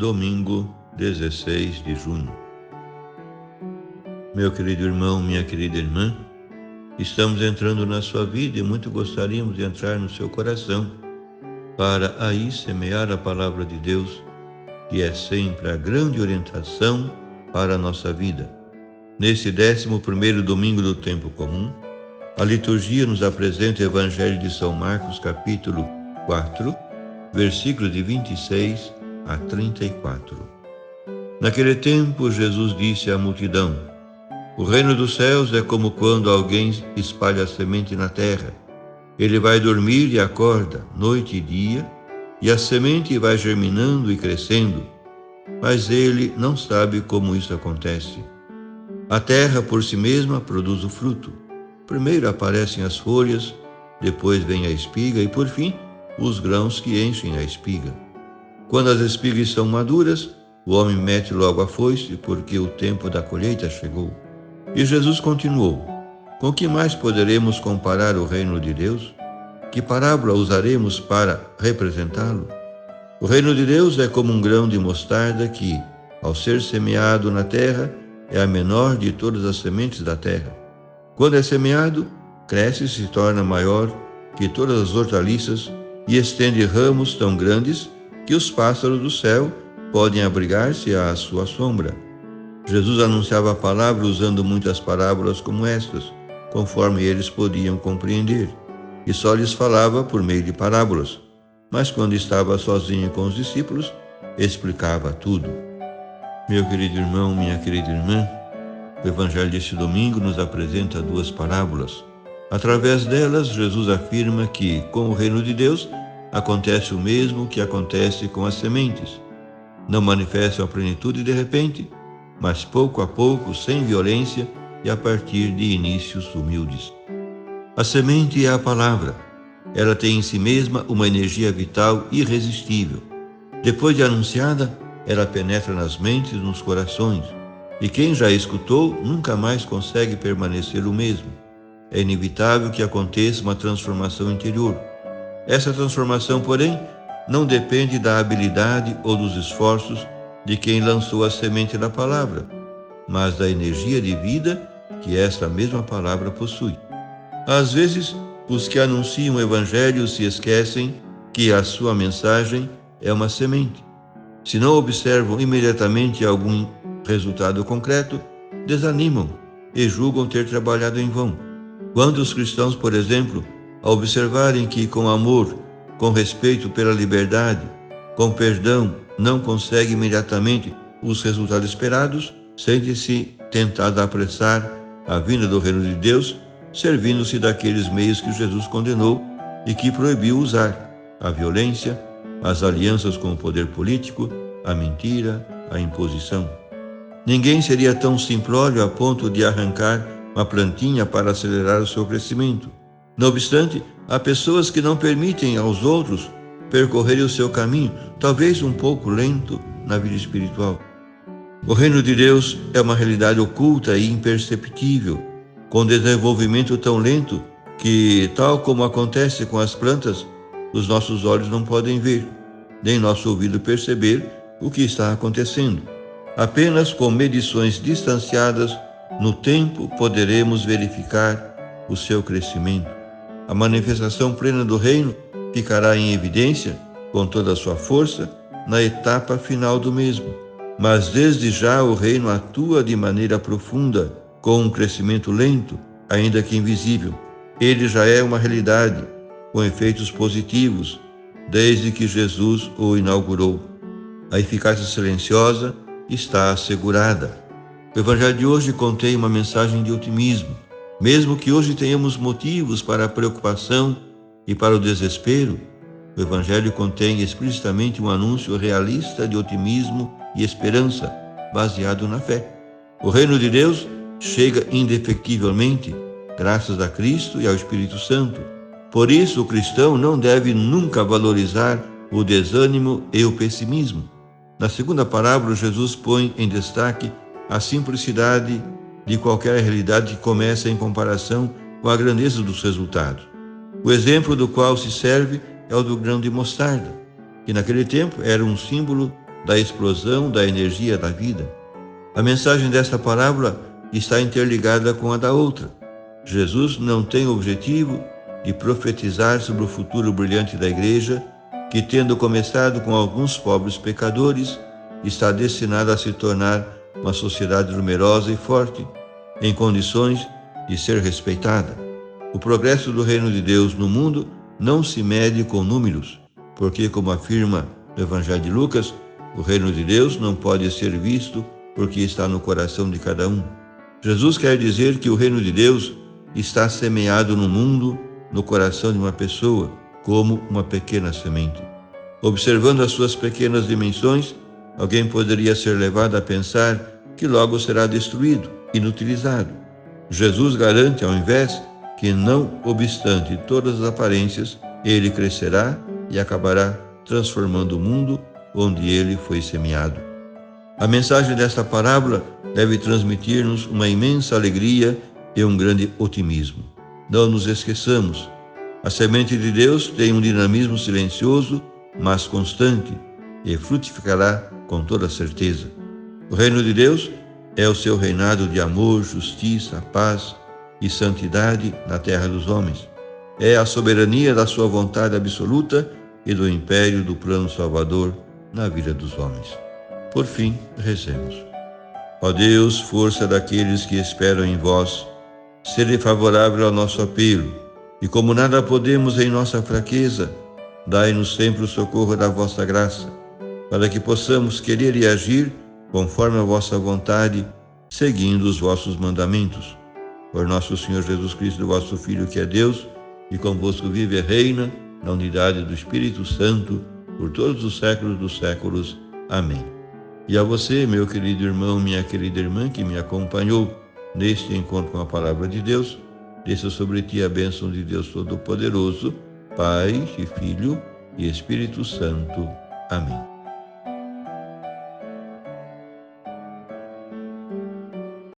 domingo 16 de junho. Meu querido irmão, minha querida irmã, estamos entrando na sua vida e muito gostaríamos de entrar no seu coração para aí semear a palavra de Deus, que é sempre a grande orientação para a nossa vida. Nesse 11º domingo do tempo comum, a liturgia nos apresenta o Evangelho de São Marcos, capítulo 4, versículos de 26 a 34. Naquele tempo, Jesus disse à multidão: O reino dos céus é como quando alguém espalha a semente na terra. Ele vai dormir e acorda, noite e dia, e a semente vai germinando e crescendo, mas ele não sabe como isso acontece. A terra por si mesma produz o fruto. Primeiro aparecem as folhas, depois vem a espiga e, por fim, os grãos que enchem a espiga. Quando as espigas são maduras, o homem mete logo a foice, porque o tempo da colheita chegou. E Jesus continuou: Com que mais poderemos comparar o reino de Deus? Que parábola usaremos para representá-lo? O reino de Deus é como um grão de mostarda que, ao ser semeado na terra, é a menor de todas as sementes da terra. Quando é semeado, cresce e se torna maior que todas as hortaliças e estende ramos tão grandes que os pássaros do céu podem abrigar-se à sua sombra. Jesus anunciava a palavra usando muitas parábolas como estas, conforme eles podiam compreender, e só lhes falava por meio de parábolas. Mas quando estava sozinho com os discípulos, explicava tudo. Meu querido irmão, minha querida irmã, o Evangelho deste domingo nos apresenta duas parábolas. Através delas, Jesus afirma que, com o reino de Deus, acontece o mesmo que acontece com as sementes. Não manifestam a plenitude de repente, mas pouco a pouco, sem violência e a partir de inícios humildes. A semente é a palavra. Ela tem em si mesma uma energia vital irresistível. Depois de anunciada, ela penetra nas mentes e nos corações, e quem já escutou nunca mais consegue permanecer o mesmo. É inevitável que aconteça uma transformação interior. Essa transformação, porém, não depende da habilidade ou dos esforços de quem lançou a semente da palavra, mas da energia de vida que esta mesma palavra possui. Às vezes, os que anunciam o Evangelho se esquecem que a sua mensagem é uma semente. Se não observam imediatamente algum resultado concreto, desanimam e julgam ter trabalhado em vão. Quando os cristãos, por exemplo, ao observarem que com amor, com respeito pela liberdade, com perdão, não conseguem imediatamente os resultados esperados, sentem-se tentados a apressar a vinda do reino de Deus, servindo-se daqueles meios que Jesus condenou e que proibiu usar: a violência, as alianças com o poder político, a mentira, a imposição. Ninguém seria tão simplório a ponto de arrancar uma plantinha para acelerar o seu crescimento. Não obstante, há pessoas que não permitem aos outros percorrerem o seu caminho, talvez um pouco lento na vida espiritual. O reino de Deus é uma realidade oculta e imperceptível, com desenvolvimento tão lento que, tal como acontece com as plantas, os nossos olhos não podem ver, nem nosso ouvido perceber o que está acontecendo. Apenas com medições distanciadas no tempo poderemos verificar o seu crescimento. A manifestação plena do reino ficará em evidência, com toda a sua força, na etapa final do mesmo. Mas desde já o reino atua de maneira profunda, com um crescimento lento, ainda que invisível. Ele já é uma realidade, com efeitos positivos, desde que Jesus o inaugurou. A eficácia silenciosa está assegurada. O Evangelho de hoje contém uma mensagem de otimismo. Mesmo que hoje tenhamos motivos para a preocupação e para o desespero, o Evangelho contém explicitamente um anúncio realista de otimismo e esperança, baseado na fé. O reino de Deus chega indefectivelmente, graças a Cristo e ao Espírito Santo. Por isso, o cristão não deve nunca valorizar o desânimo e o pessimismo. Na segunda parábola, Jesus põe em destaque a simplicidade de qualquer realidade que começa em comparação com a grandeza dos resultados. O exemplo do qual se serve é o do grão de mostarda, que naquele tempo era um símbolo da explosão da energia da vida. A mensagem desta parábola está interligada com a da outra. Jesus não tem o objetivo de profetizar sobre o futuro brilhante da Igreja, que, tendo começado com alguns pobres pecadores, está destinada a se tornar uma sociedade numerosa e forte, em condições de ser respeitada. O progresso do reino de Deus no mundo não se mede com números, porque, como afirma no Evangelho de Lucas, o reino de Deus não pode ser visto porque está no coração de cada um. Jesus quer dizer que o reino de Deus está semeado no mundo, no coração de uma pessoa, como uma pequena semente. Observando as suas pequenas dimensões, alguém poderia ser levado a pensar que logo será destruído, inutilizado. Jesus garante, ao invés, que não obstante todas as aparências, ele crescerá e acabará transformando o mundo onde ele foi semeado. A mensagem desta parábola deve transmitir-nos uma imensa alegria e um grande otimismo. Não nos esqueçamos, a semente de Deus tem um dinamismo silencioso, mas constante, e frutificará com toda certeza. O reino de Deus é o seu reinado de amor, justiça, paz e santidade na terra dos homens. É a soberania da sua vontade absoluta e do império do plano salvador na vida dos homens. Por fim, rezemos. Ó Deus, força daqueles que esperam em vós, sede favorável ao nosso apelo, e como nada podemos em nossa fraqueza, dai-nos sempre o socorro da vossa graça, para que possamos querer e agir conforme a vossa vontade, seguindo os vossos mandamentos. Por nosso Senhor Jesus Cristo, vosso Filho, que é Deus, e convosco vive e reina, na unidade do Espírito Santo, por todos os séculos dos séculos. Amém. E a você, meu querido irmão, minha querida irmã, que me acompanhou neste encontro com a Palavra de Deus, desça sobre ti a bênção de Deus Todo-Poderoso, Pai e Filho e Espírito Santo. Amém.